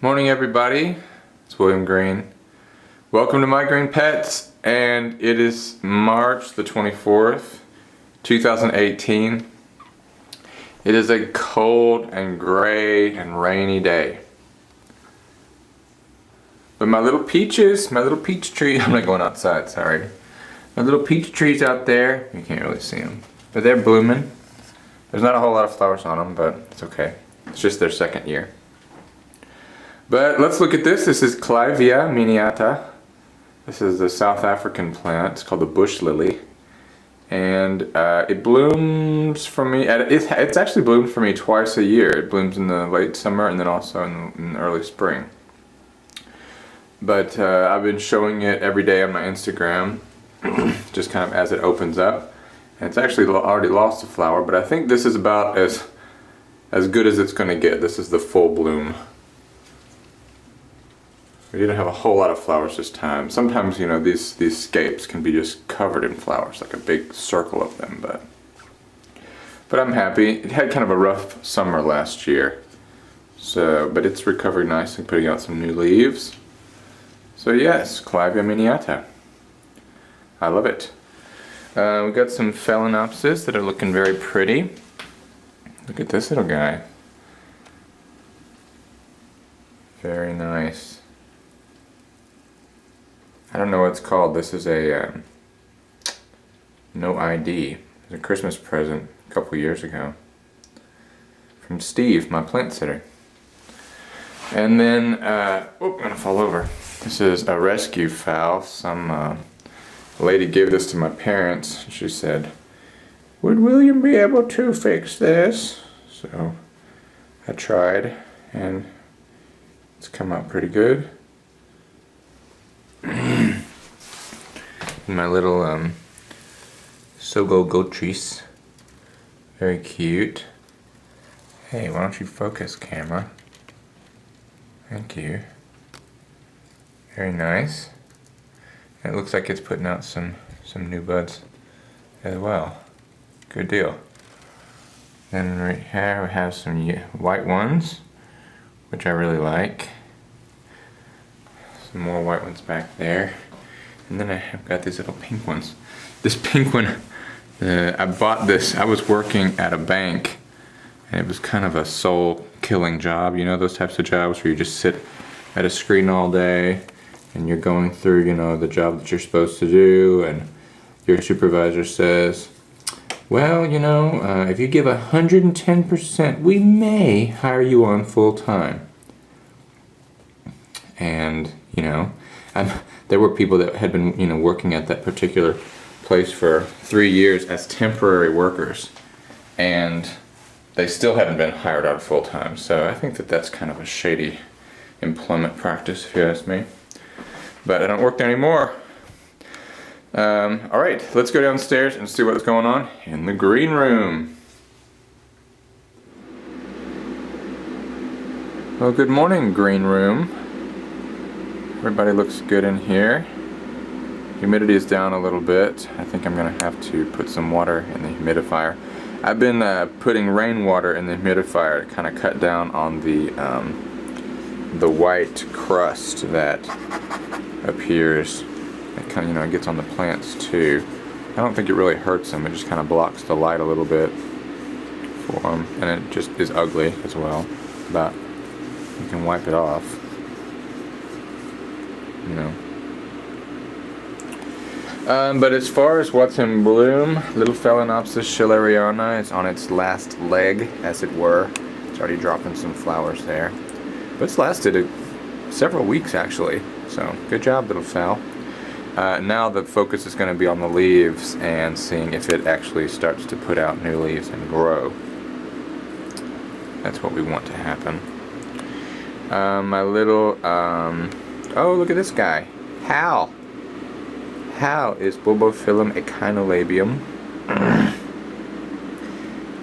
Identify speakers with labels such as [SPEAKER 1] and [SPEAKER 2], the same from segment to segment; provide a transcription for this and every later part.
[SPEAKER 1] Morning everybody, it's William Green. Welcome to My Green Pets, and it is March the 24th, 2018. It is a cold and gray and rainy day. But my little peaches, my little peach tree, I'm not going outside, sorry. My little peach trees out there, you can't really see them, but they're blooming. There's not a whole lot of flowers on them, but it's okay. It's just their second year. But let's look at this. This is Cataleya Rex. This is a South African plant. It's called the bush lily. And it blooms for me, it's actually bloomed for me twice a year. It blooms in the late summer and then also in the early spring. But I've been showing it every day on my Instagram, just kind of as it opens up. And it's actually already lost a flower, but I think this is about as good as it's going to get. This is the full bloom. We didn't have a whole lot of flowers this time. Sometimes, you know, these scapes can be just covered in flowers, like a big circle of them, but I'm happy. It had kind of a rough summer last year, but it's recovering nicely, putting out some new leaves. So yes, Cataleya Rex. I love it. We got some Phalaenopsis that are looking very pretty. Look at this little guy. Very nice. I don't know what it's called. This is a no ID. It was a Christmas present a couple years ago from Steve, my plant sitter. And then, I'm gonna fall over. This is a rescue phal. Some lady gave this to my parents. She said, "Would William be able to fix this?" So I tried, and it's come out pretty good. My little Sogo Gotrice. Very cute. Hey, why don't you focus, camera? Thank you. Very nice. And it looks like it's putting out some new buds as well. Good deal. Then right here we have some white ones, which I really like. Some more white ones back there. And then I have got these little pink ones. This pink one, I bought this. I was working at a bank, and it was kind of a soul-killing job. You know, those types of jobs where you just sit at a screen all day, and you're going through, you know, the job that you're supposed to do, and your supervisor says, well, you know, if you give 110%, we may hire you on full time. And, you know, there were people that had been, you know, working at that particular place for 3 years as temporary workers, and they still hadn't been hired out full time. So I think that that's kind of a shady employment practice, if you ask me. But I don't work there anymore. All right, let's go downstairs and see what's going on in the green room. Well, good morning, green room. Everybody looks good in here. Humidity is down a little bit. I think I'm gonna have to put some water in the humidifier. I've been putting rainwater in the humidifier to kind of cut down on the white crust that appears. It kind of, you know, gets on the plants too. I don't think it really hurts them. It just kind of blocks the light a little bit for them, and it just is ugly as well. But you can wipe it off. You know. But as far as what's in bloom, little Phalaenopsis schilleriana is on its last leg, as it were. It's already dropping some flowers there. But it's lasted several weeks actually, so good job, little phal. Now the focus is going to be on the leaves and seeing if it actually starts to put out new leaves and grow. That's what we want to happen. My little, oh, look at this guy. Hal. Hal is Bulbophyllum echinolabium.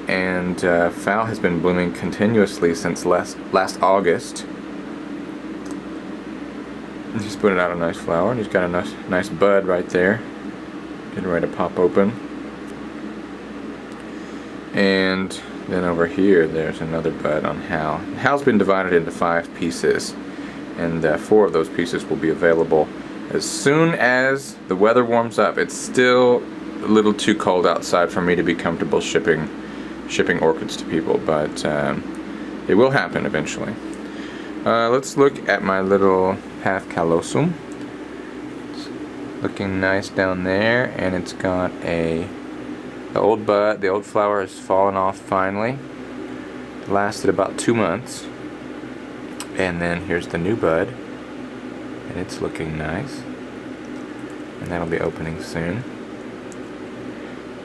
[SPEAKER 1] And phal has been blooming continuously since last August. He's putting out a nice flower, and he's got a nice bud right there, getting ready to pop open. And then over here, there's another bud on Hal. Hal's been divided into 5 pieces. and 4 of those pieces will be available as soon as the weather warms up. It's still a little too cold outside for me to be comfortable shipping orchids to people, but it will happen eventually. Let's look at my little half callosum. It's looking nice down there, and it's got the old bud, the old flower has fallen off finally. It lasted about 2 months. And then here's the new bud, and it's looking nice. And that'll be opening soon.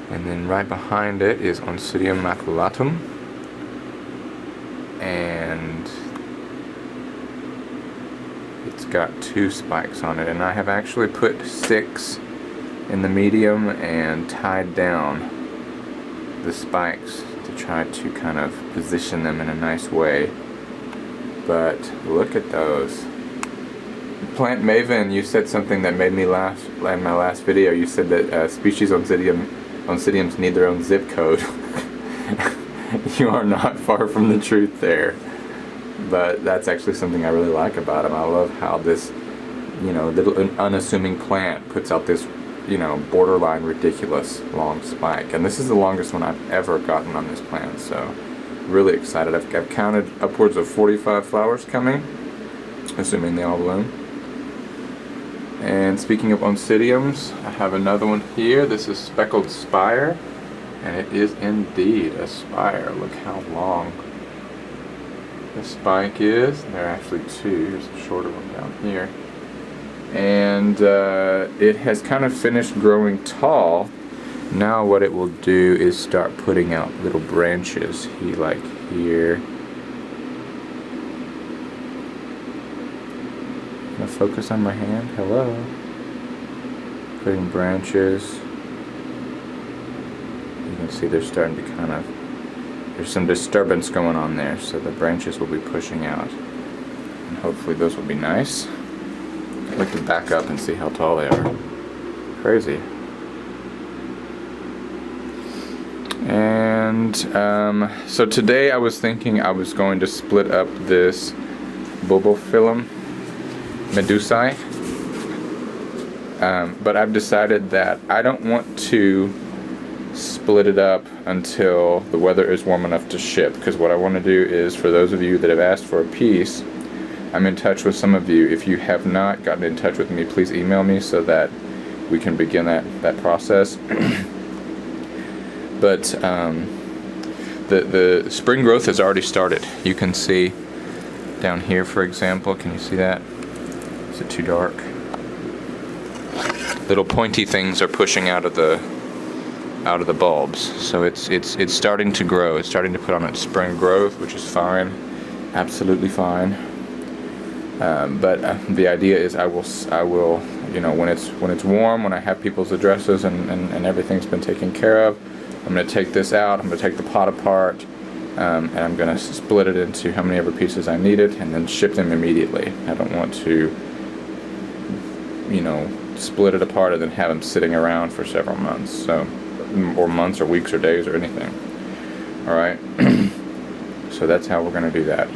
[SPEAKER 1] And then right behind it is Oncidium maculatum. And it's got 2 spikes on it, and I have actually put 6 in the medium and tied down the spikes to try to kind of position them in a nice way. But look at those. Plant Maven, you said something that made me laugh in my last video. You said that species Oncidiums need their own zip code. You are not far from the truth there. But that's actually something I really like about them. I love how this, little unassuming plant puts out this, borderline ridiculous long spike. And this is the longest one I've ever gotten on this plant, so really excited. I've counted upwards of 45 flowers coming, assuming they all bloom. And speaking of Oncidiums, I have another one here. This is Speckled Spire, and it is indeed a spire. Look how long the spike is. There are actually 2. Here's a shorter one down here. And it has kind of finished growing tall. Now what it will do is start putting out little branches, like here. Gonna focus on my hand. Hello. Putting branches. You can see they're starting to there's some disturbance going on there, so the branches will be pushing out. And hopefully those will be nice. I'd like to back up and see how tall they are. Crazy. And so today I was thinking I was going to split up this Bulbophyllum medusae, but I've decided that I don't want to split it up until the weather is warm enough to ship, because what I want to do is, for those of you that have asked for a piece, I'm in touch with some of you. If you have not gotten in touch with me, please email me so that we can begin that process. But the spring growth has already started. You can see down here, for example. Can you see that? Is it too dark? Little pointy things are pushing out of the bulbs. So it's starting to grow. It's starting to put on its spring growth, which is fine, absolutely fine. But the idea is I will when it's warm, when I have people's addresses and everything's been taken care of, I'm going to take this out, I'm going to take the pot apart, and I'm going to split it into how many ever pieces I need it, and then ship them immediately. I don't want to, split it apart and then have them sitting around for several months, or months or weeks or days or anything. Alright, so that's how we're going to do that.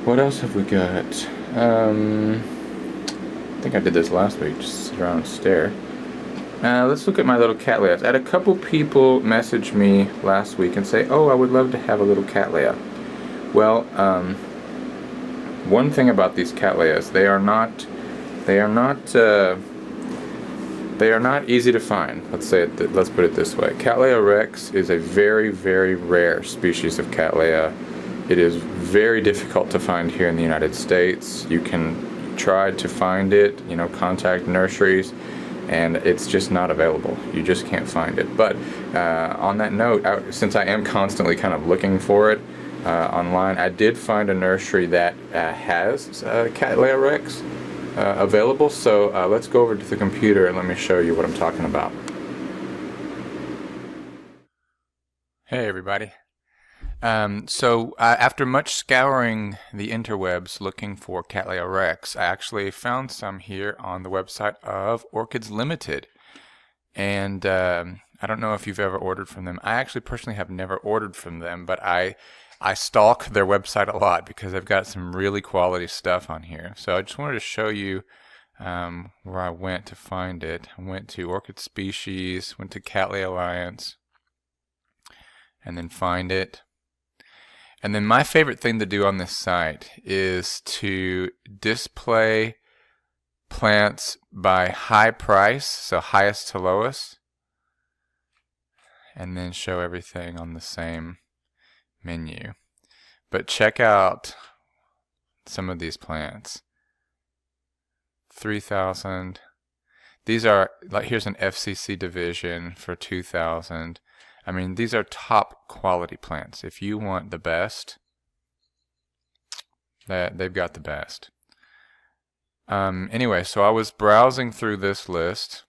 [SPEAKER 1] What else have we got? I think I did this last week, just sit around and stare. Let's look at my little Cattleya. I had a couple people message me last week and say, oh, I would love to have a little Cattleya. Well, one thing about these Cattleyas, they are not easy to find. Let's put it this way. Cataleya Rex is a very, very rare species of Cataleya. It is very difficult to find here in the United States. You can try to find it, contact nurseries, and it's just not available. You just can't find it. But on that note, since I am constantly kind of looking for it online, I did find a nursery that has Cataleya Rex available. So let's go over to the computer and let me show you what I'm talking about. Hey everybody. So after much scouring the interwebs looking for Cataleya Rex, I actually found some here on the website of Orchids Limited. And I don't know if you've ever ordered from them. I actually personally have never ordered from them, but I I stalk their website a lot because they've got some really quality stuff on here. So I just wanted to show you where I went to find it. I went to Orchid Species, went to Cataleya Alliance, and then find it. And then my favorite thing to do on this site is to display plants by high price, so highest to lowest, and then show everything on the same menu. But check out some of these plants. 3,000. These are, like, here's an FCC division for 2,000. I mean, these are top quality plants. If you want the best, they've got the best. Anyway, so I was browsing through this list,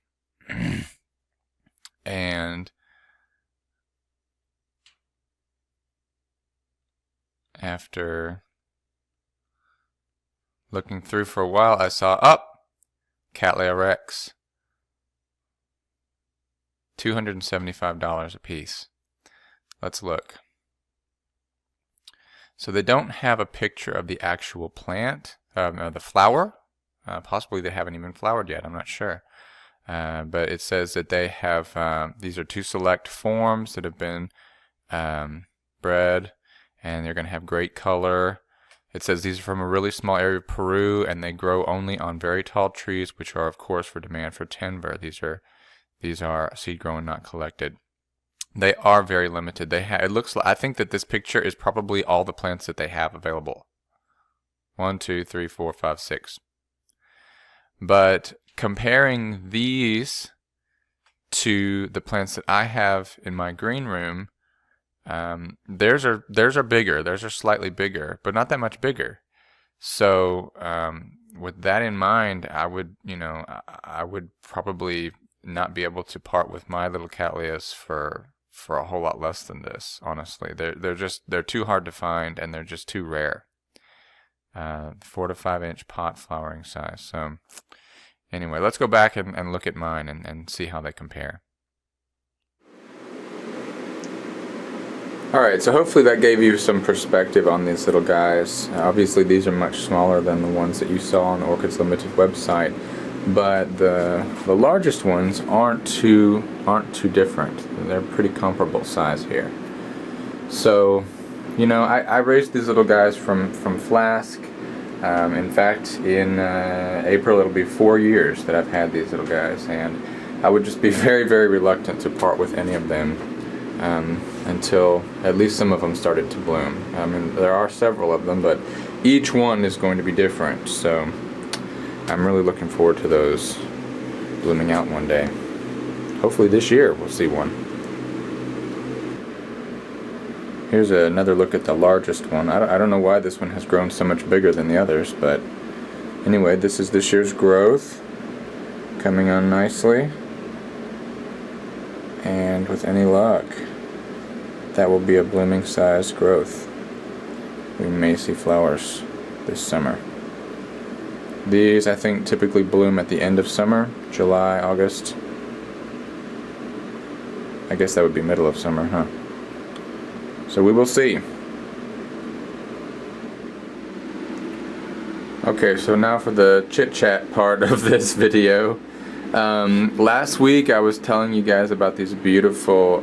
[SPEAKER 1] and after looking through for a while, I saw, Cataleya Rex. $275 a piece. Let's look. So they don't have a picture of the actual plant, the flower. Possibly they haven't even flowered yet, I'm not sure. But it says that they have, these are 2 select forms that have been bred, and they're going to have great color. It says these are from a really small area of Peru, and they grow only on very tall trees, which are, of course, for demand for timber. These are seed grown, not collected. They are very limited. It looks like, I think that this picture is probably all the plants that they have available. 1, 2, 3, 4, 5, 6. But comparing these to the plants that I have in my green room, theirs are bigger. Theirs are slightly bigger, but not that much bigger. So with that in mind, I would probably not be able to part with my little Cataleyas for a whole lot less than this. Honestly, they're too hard to find, and they're just too rare. 4 to 5 inch pot flowering size. So anyway, let's go back and look at mine and see how they compare. Alright, so hopefully that gave you some perspective on these little guys. Obviously these are much smaller than the ones that you saw on Orchid's Limited website, but the largest ones aren't too different. They're pretty comparable size here. So, you know, I raised these little guys from flask. In fact, in April it'll be 4 years that I've had these little guys, and I would just be very, very reluctant to part with any of them until at least some of them started to bloom. I mean, there are several of them, but each one is going to be different, so I'm really looking forward to those blooming out one day. Hopefully this year we'll see one. Here's another look at the largest one. I don't know why this one has grown so much bigger than the others, but anyway, this is this year's growth, coming on nicely, and with any luck that will be a blooming size growth. We may see flowers this summer. These, I think, typically bloom at the end of summer, July, August. I guess that would be middle of summer, huh? So we will see. Okay, so now for the chit-chat part of this video. Last week I was telling you guys about these beautiful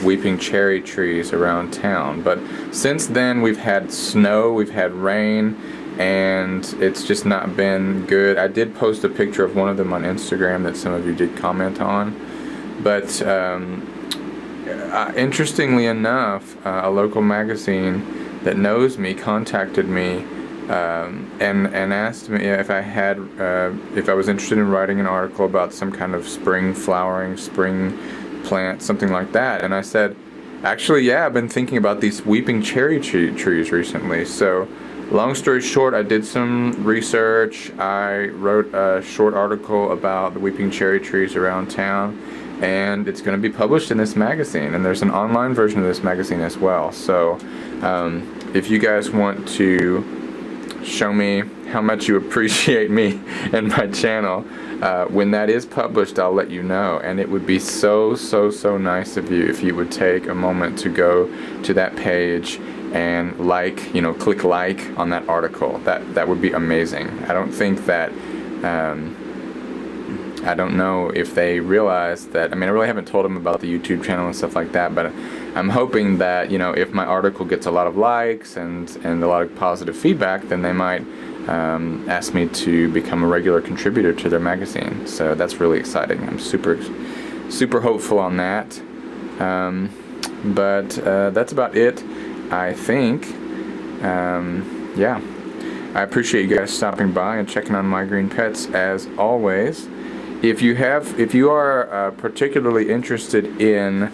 [SPEAKER 1] weeping cherry trees around town, but since then we've had snow, we've had rain, and it's just not been good. I did post a picture of one of them on Instagram that some of you did comment on, but interestingly enough, a local magazine that knows me contacted me and asked me if I was interested in writing an article about some kind of spring flowering, spring plant, something like that. And I said, actually, yeah, I've been thinking about these weeping cherry trees recently. So, long story short, I did some research. I wrote a short article about the weeping cherry trees around town, and it's going to be published in this magazine. And there's an online version of this magazine as well. So, if you guys want to show me how much you appreciate me and my channel, when that is published, I'll let you know. And it would be so nice of you if you would take a moment to go to that page and like, you know, click like on that article. That would be amazing. I don't think that, I don't know if they realize that, I mean, I really haven't told them about the YouTube channel and stuff like that, but I'm hoping that, you know, if my article gets a lot of likes and a lot of positive feedback, then they might ask me to become a regular contributor to their magazine. So that's really exciting. I'm super hopeful on that. But that's about it, I think. Yeah. I appreciate you guys stopping by and checking on My Green Pets as always. If you are particularly interested in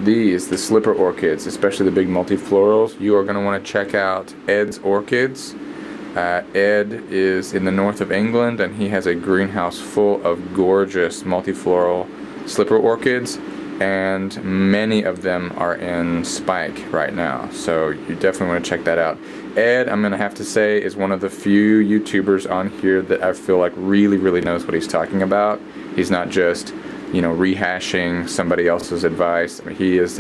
[SPEAKER 1] the slipper orchids, especially the big multiflorals, you are going to want to check out Ed's Orchids. Ed is in the north of England, and he has a greenhouse full of gorgeous multifloral slipper orchids, and many of them are in spike right now, so you definitely want to check that out. Ed, I'm going to have to say, is one of the few YouTubers on here that I feel like really knows what he's talking about. He's not just, you know, rehashing somebody else's advice. I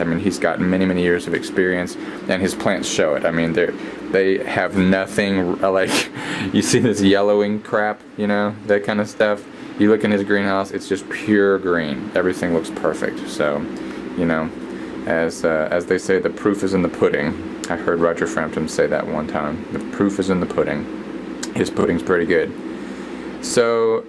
[SPEAKER 1] mean, he's got many years of experience, and his plants show it. I mean, they have nothing, like, you see this yellowing crap, you know, that kind of stuff. You look in his greenhouse, it's just pure green. Everything looks perfect. So, you know, as they say, the proof is in the pudding. I heard Roger Frampton say that one time. The proof is in the pudding. His pudding's pretty good. So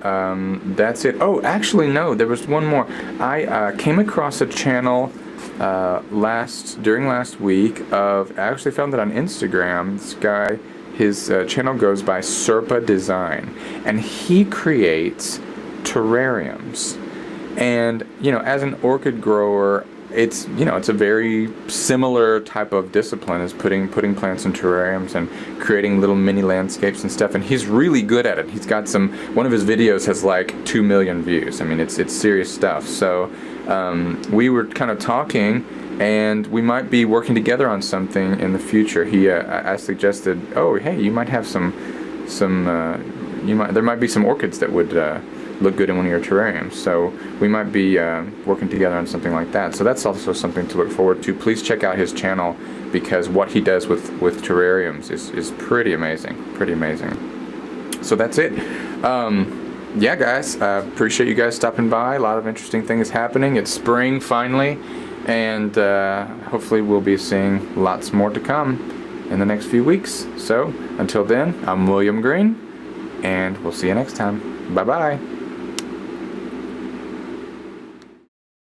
[SPEAKER 1] that's it. Oh, actually, no, there was one more. I came across a channel during last week I actually found it on Instagram. This guy, his channel goes by Serpa Design, and he creates terrariums. And, you know, as an orchid grower, it's, you know, it's a very similar type of discipline as putting plants in terrariums and creating little mini landscapes and stuff, and he's really good at it. He's got one of his videos has like 2 million views. I mean, it's serious stuff. So we were kind of talking, and we might be working together on something in the future. I suggested, oh, hey, you might have there might be some orchids that would look good in one of your terrariums, so we might be working together on something like that. So that's also something to look forward to. Please check out his channel, because what he does with terrariums is pretty amazing, So that's it. Yeah, guys, appreciate you guys stopping by. A lot of interesting things happening. It's spring finally, and hopefully we'll be seeing lots more to come in the next few weeks. So until then, I'm William Green, and we'll see you next time. Bye bye.